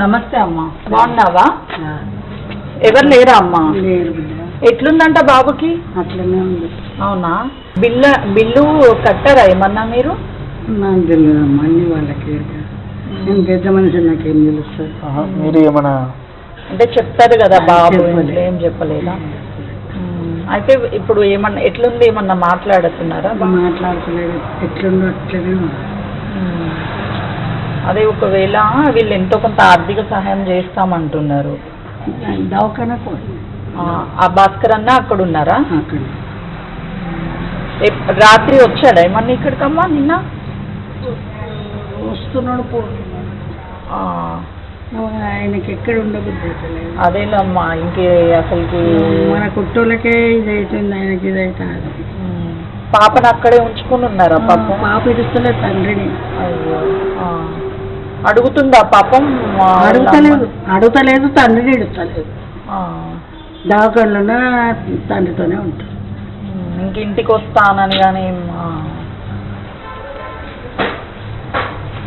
నమస్తే అమ్మా, బాగున్నావా? ఎవరు లేరా అమ్మా? ఎట్లుందంట బాబుకి? అట్లనే ఉంది. అవునా? బిల్లు కట్టారా ఏమన్నా మీరు? నాకు తెలియదమ్మా, అన్ని వాళ్ళకి. నేను పెద్ద మనిషి, నాకేం తెలుస్తుంది? మీరు ఏమన్నా అంటే చెప్తారు కదా బాబు, ఏం చెప్పలేదా? అయితే ఇప్పుడు ఏమన్నా ఎట్లుంది, ఏమన్నా మాట్లాడుతున్నారా? మాట్లాడతలేదు, ఎట్లుందో అట్లనే. అదే ఒకవేళ వీళ్ళు ఎంతో కొంత ఆర్థిక సహాయం చేస్తామంటున్నారు. దవాఖానా ఆ భాస్కర్ అన్న అక్కడ ఉన్నారా? అక్కడ రాత్రి వచ్చాడా ఏమన్నా ఇక్కడికమ్మా? నిన్న వస్తున్నాడు, పోతున్నాడు. ఆయనకి ఎక్కడ ఉండబుద్ధి. అదేనమ్మా, ఇంకే అసలుకి మన కుట్టోళ్ళకే ఇది అవుతుంది, ఆయనకి ఇది అవుతుంది. పాపను అక్కడే ఉంచుకుని ఉన్నారా? పాప ఇడుస్తలేదు తండ్రిని. అయ్యో, అడుగుతుందా పాపం? అడుగుతలేదు, తండ్రిని ఇడుస్తలేదు. దవాఖానలో తండ్రితోనే ఉంటాడు. ఇంక ఇంటికి వస్తానని కానీ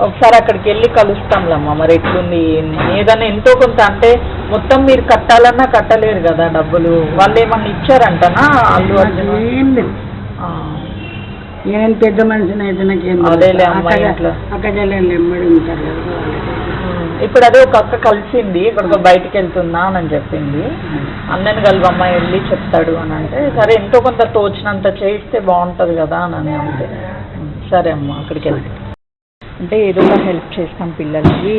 ఒకసారి అక్కడికి వెళ్ళి కలుస్తాంలమ్మా. మరి ఎట్లుంది ఏదన్నా ఎంతో కొంత, అంటే మొత్తం మీరు కట్టాలన్నా కట్టలేరు కదా డబ్బులు. వాళ్ళు ఏమన్నా ఇచ్చారంటనా? అల్లు ఏం లేదు. నేను పెద్ద మనిషిని అయితే నాకేం అక్కడ ఎమ్మడి ఉంటారు కదా. ఇప్పుడు అదే ఒక అక్క కలిసింది, ఇక్కడికి బయటకు వెళ్తున్నా అని చెప్పింది. అన్నని కలవమ్మ వెళ్ళి చెప్తాడు అని అంటే, సరే ఎంతో కొంత తోచినంత చేయిస్తే బాగుంటుంది కదా అని అంతే. సరే అమ్మ, అక్కడికి వెళ్తే అంటే ఏదో ఒక హెల్ప్ చేస్తాం పిల్లలకి,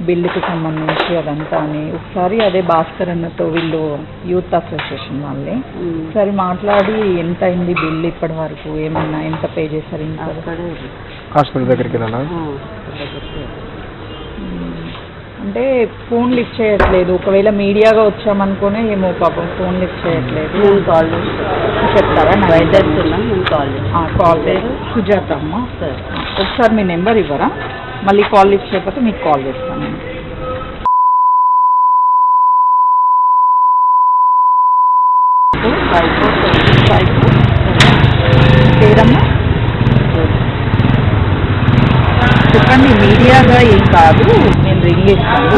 బిల్లుకి సంబంధించి అదంతా అని. ఒకసారి అదే భాస్కర్ అన్నతో వీళ్ళు యూత్ అసోసియేషన్ వాళ్ళే ఒకసారి మాట్లాడి ఎంత అయింది బిల్లు ఇప్పటి వరకు, ఏమన్నా ఎంత పే చేశారు ఇంకా? హాస్పిటల్ దగ్గరికి వెళ్ళాలా? అంటే ఫోన్ లిఫ్ట్ చేయట్లేదు. ఒకవేళ మీడియాగా వచ్చామనుకునే ఏమో పాపం ఫోన్ లిఫ్ట్ చేయట్లేదు. కాల్ చెప్తారా? కాల్ సుజాత అమ్మ. ఒకసారి మీ నెంబర్ ఇవ్వరా? మళ్ళీ కాల్ లిఫ్ట్ చేయకపోతే మీకు కాల్ చేస్తాను నేను. పేరమ్మా చెప్పండి. మీడియాగా ఏం కాదు, నేను రింగ్ ఇస్తాను.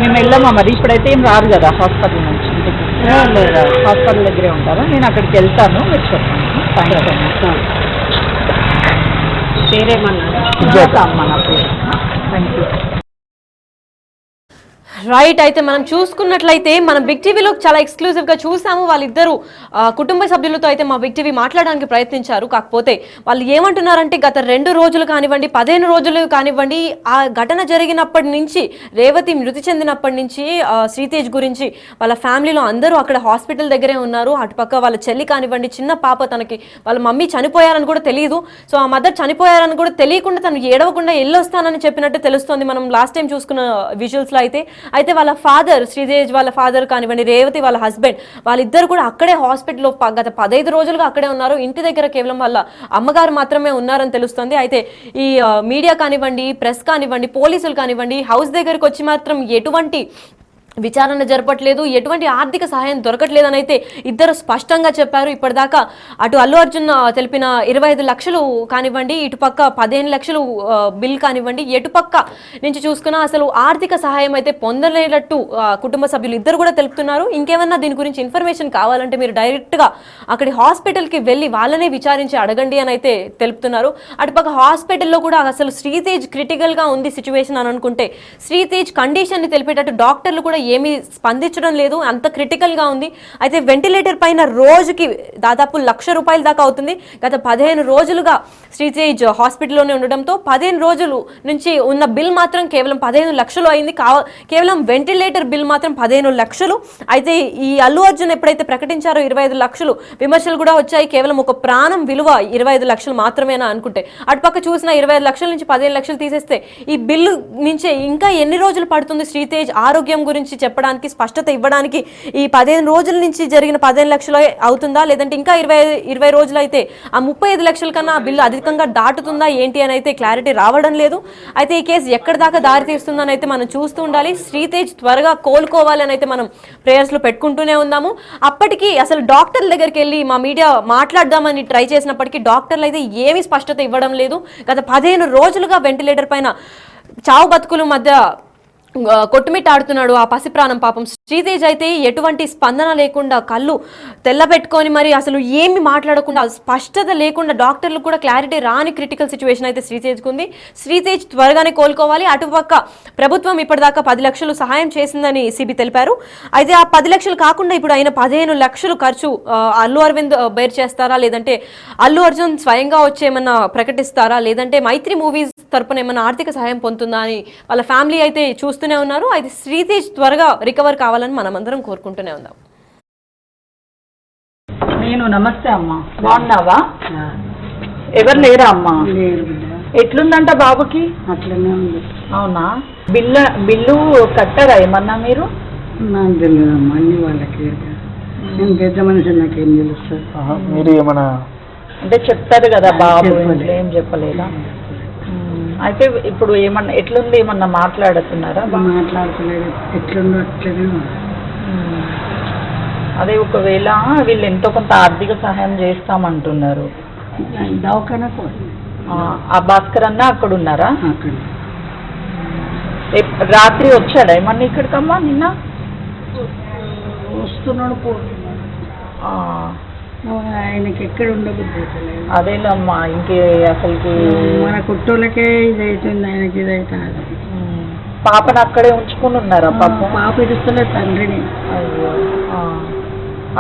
మేము వెళ్ళామా మరి? ఇప్పుడైతే ఏం రారు కదా హాస్పిటల్ నుంచి, హాస్పిటల్ దగ్గరే ఉంటారా? నేను అక్కడికి వెళ్తాను, మీరు చెప్పండి. Thank you. పేరేమన్నా? అమ్మ నా పేరు. Thank you. రైట్. అయితే మనం చూసుకున్నట్లయితే మనం బిగ్ టీవీలో చాలా ఎక్స్క్లూజివ్గా చూసాము. వాళ్ళిద్దరూ కుటుంబ సభ్యులతో అయితే మా బిగ్ టీవీ మాట్లాడడానికి ప్రయత్నించారు. కాకపోతే వాళ్ళు ఏమంటున్నారంటే గత 2 రోజులు కానివ్వండి, 15 రోజులు కానివ్వండి, ఆ ఘటన జరిగినప్పటి నుంచి, రేవతి మృతి చెందినప్పటి నుంచి శ్రీతేజ్ గురించి వాళ్ళ ఫ్యామిలీలో అందరూ అక్కడ హాస్పిటల్ దగ్గరే ఉన్నారు. అటుపక్క వాళ్ళ చెల్లి కానివ్వండి, చిన్న పాప, తనకి వాళ్ళ మమ్మీ చనిపోయారని కూడా తెలియదు. సో ఆ మదర్ చనిపోయారని కూడా తెలియకుండా తను ఏడవకుండా వెళ్ళొస్తానని చెప్పినట్టు తెలుస్తుంది మనం లాస్ట్ టైం చూసుకున్న విజువల్స్లో అయితే వాళ్ళ ఫాదర్, శ్రీతేజ్ వాళ్ళ ఫాదర్ కానివ్వండి, రేవతి వాళ్ళ హస్బెండ్, వాళ్ళిద్దరు కూడా అక్కడే హాస్పిటల్లో గత 15 రోజులుగా అక్కడే ఉన్నారు. ఇంటి దగ్గర కేవలం వాళ్ళ అమ్మగారు మాత్రమే ఉన్నారని తెలుస్తుంది. అయితే ఈ మీడియా కానివ్వండి, ప్రెస్ కానివ్వండి, పోలీసులు కానివ్వండి, హౌస్ దగ్గరికి వచ్చి మాత్రం ఎటువంటి విచారణ జరపట్లేదు, ఎటువంటి ఆర్థిక సహాయం దొరకట్లేదని అయితే ఇద్దరు స్పష్టంగా చెప్పారు. ఇప్పటిదాకా అటు అల్లు అర్జున్ తెలిపిన 25 లక్షలు కానివ్వండి, ఇటుపక్క 15 లక్షలు బిల్ కానివ్వండి, ఎటుపక్క నుంచి చూసుకున్నా అసలు ఆర్థిక సహాయం అయితే పొందలేనట్టు కుటుంబ సభ్యులు ఇద్దరు కూడా తెలుపుతున్నారు. ఇంకేమన్నా దీని గురించి ఇన్ఫర్మేషన్ కావాలంటే మీరు డైరెక్ట్గా అక్కడి హాస్పిటల్కి వెళ్ళి వాళ్ళనే విచారించి అడగండి అని అయితే తెలుపుతున్నారు. అటుపక్క హాస్పిటల్లో కూడా అసలు శ్రీతేజ్ క్రిటికల్గా ఉంది సిచ్యువేషన్ అని అనుకుంటే శ్రీతేజ్ కండిషన్ని తెలిపేటట్టు డాక్టర్లు కూడా ఏమీ స్పందించడం లేదు, అంత క్రిటికల్గా ఉంది. అయితే వెంటిలేటర్ పైన రోజుకి దాదాపు ₹1,00,000 దాకా అవుతుంది. గత 15 రోజులుగా శ్రీతేజ్ హాస్పిటల్లోనే ఉండడంతో 15 రోజులు నుంచి ఉన్న బిల్ మాత్రం కేవలం 15 లక్షలు అయింది. కేవలం వెంటిలేటర్ బిల్ మాత్రం 15 లక్షలు. అయితే ఈ అల్లు అర్జున్ ఎప్పుడైతే ప్రకటించారో 25 లక్షలు, విమర్శలు కూడా వచ్చాయి. కేవలం ఒక ప్రాణం విలువ 25 లక్షలు మాత్రమేనా అనుకుంటే, అటుపక్క చూసిన 25 లక్షల నుంచి 15 లక్షలు తీసేస్తే ఈ బిల్లు నుంచే ఇంకా ఎన్ని రోజులు పడుతుంది శ్రీతేజ్ ఆరోగ్యం గురించి చెప్పడానికి, స్పష్టత ఇవ్వడానికి? ఈ 15 రోజుల నుంచి జరిగిన 15 లక్షలు అవుతుందా, లేదంటే ఇంకా 20 రోజులు అయితే ఆ 35 లక్షల కన్నా ఆ బిల్లు అధికంగా దాటుతుందా ఏంటి అని అయితే క్లారిటీ రావడం లేదు. అయితే ఈ కేసు ఎక్కడి దాకా దారి తీస్తుందని అయితే మనం చూస్తూ ఉండాలి. శ్రీతేజ్ త్వరగా కోలుకోవాలని అయితే మనం ప్రేయర్స్లో పెట్టుకుంటూనే ఉన్నాము. అప్పటికి అసలు డాక్టర్ల దగ్గరికి వెళ్ళి మా మీడియా మాట్లాడదామని ట్రై చేసినప్పటికీ డాక్టర్లు అయితే ఏమీ స్పష్టత ఇవ్వడం లేదు. గత 15 రోజులుగా వెంటిలేటర్ పైన చావు బతుకుల మధ్య కొట్టుమిట్టాడుతున్నాడు ఆ పసి ప్రాణం పాపం. శ్రీతేజ్ అయితే ఎటువంటి స్పందన లేకుండా కళ్ళు తెల్లబెట్టుకొని మరి అసలు ఏమి మాట్లాడకుండా స్పష్టత లేకుండా డాక్టర్లు కూడా క్లారిటీ రాని క్రిటికల్ సిచ్యువేషన్ అయితే శ్రీతేజ్కు ఉంది. శ్రీతేజ్ త్వరగానే కోలుకోవాలి. అటుపక్క ప్రభుత్వం ఇప్పటిదాకా 10 లక్షలు సహాయం చేసిందని సిబి తెలిపారు. అయితే ఆ 10 లక్షలు కాకుండా ఇప్పుడు అయిన 15 లక్షలు ఖర్చు అల్లు అరవింద్ బేర్ చేస్తారా, లేదంటే అల్లు అర్జున్ స్వయంగా వచ్చేమన్నా ప్రకటిస్తారా, లేదంటే మైత్రి మూవీస్ తరపున ఏమన్నా ఆర్థిక సహాయం పొందుతుందా అని వాళ్ళ ఫ్యామిలీ అయితే చూస్తూనే ఉన్నారు. అయితే శ్రీతేజ్ త్వరగా రికవర్ కావాలని మనం అందరం కోరుకుంటూనే ఉందాం. నేను నమస్తే అమ్మా, బాగున్నావా? ఎవరు లేరా అమ్మా? లేరు బిడ్డ, ఎట్లుందంట బాబుకి? అట్లనే ఉంది. అవునా? బిల్లు కట్టారా ఏమన్నా మీరు? నాకు తెలియదమ్మా, అన్ని వాళ్ళకి. నేను పెద్ద మనిషి, నాకేం తెలుస్తుంది. మీరు ఏమన్నా అంటే చెప్తారు కదా బాబు, చెప్పండి. ఏం చెప్పలేదా? అయితే ఇప్పుడు ఏమన్నా ఎట్లుంది, ఏమన్నా మాట్లాడుతున్నారా? మాట్లాడతలేదు, ఎట్లుందో అట్లనే ఉంది. అదే ఒకవేళ వీళ్ళు ఎంతో కొంత ఆర్థిక సహాయం చేస్తామంటున్నారు. దవాఖానా ఆ భాస్కర్ అన్న అక్కడ ఉన్నారా? అక్కడ రాత్రి వచ్చాడా ఏమన్నా ఇక్కడికమ్మా? నిన్న వస్తున్నాడు, పోతున్నాడు. ఆయనకి ఎక్కడ ఉండబుద్ధి అవుతలేదు. అదేనమ్మా, ఇంకే అసలుకి మన కుట్టోళ్ళకే ఇది అవుతుంది, ఆయనకి ఇది అవుతుంది. పాపను అక్కడే ఉంచుకుని ఉన్నారా? పాపం పాప ఇడుస్తలేదు తండ్రిని. అయ్యో,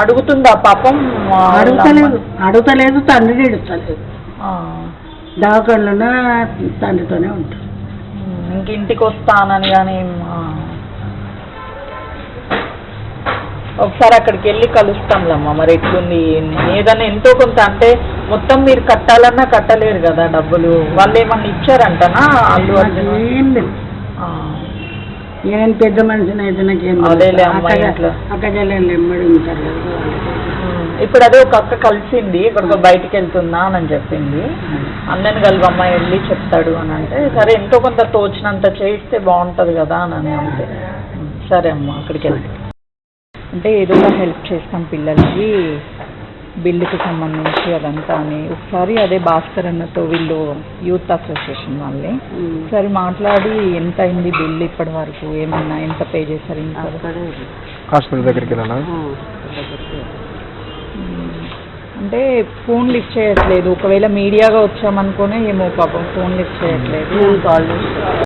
అడుగుతుందా పాపం? అడుగుతలేదు, తండ్రిని ఇడుస్తలేదు. దవాఖానలో తండ్రితోనే ఉంటాడు. ఇంక ఇంటికి వస్తానని కానీ ఒకసారి అక్కడికి వెళ్ళి కలుస్తాంలమ్మా. మరి ఎట్లుంది ఏదన్నా ఎంతో కొంత, అంటే మొత్తం మీరు కట్టాలన్నా కట్టలేరు కదా డబ్బులు. వాళ్ళు ఏమన్నా ఇచ్చారంటనా అల్లు అర్జున్? ఏం లేదు, నేను పెద్ద మనిషిని అయితే నాకేం అక్క చెల్లెళ్ళు ఎమ్మడి ఉంటారు కదా. ఇప్పుడు అదే ఒక అక్క కలిసింది, ఇక్కడికి బయటికి వెళ్తున్నా అని చెప్పింది. అన్నని కలవమ్మ వెళ్ళి చెప్తాడు అని అంటే, సరే ఎంతో కొంత తోచినంత చేయిస్తే బాగుంటుంది కదా అని అంతే. సరే అమ్మ, అక్కడికి వెళ్తే అంటే ఏదో హెల్ప్ చేస్తాం పిల్లలకి, బిల్లుకి సంబంధించి అదంతా అని. ఒకసారి అదే భాస్కర్ అన్నతో వీళ్ళు యూత్ అసోసియేషన్ వాళ్ళే ఒకసారి మాట్లాడి ఎంత అయింది బిల్లు ఇప్పటి వరకు, ఏమన్నా ఎంత పే చేశారు ఇంకా? హాస్పిటల్ దగ్గరికి వెళ్ళాలా? అంటే ఫోన్ లిఫ్ట్ చేయట్లేదు. ఒకవేళ మీడియాగా వచ్చామనుకునే ఏమో పాపం ఫోన్ లిఫ్ట్ చేయట్లేదు.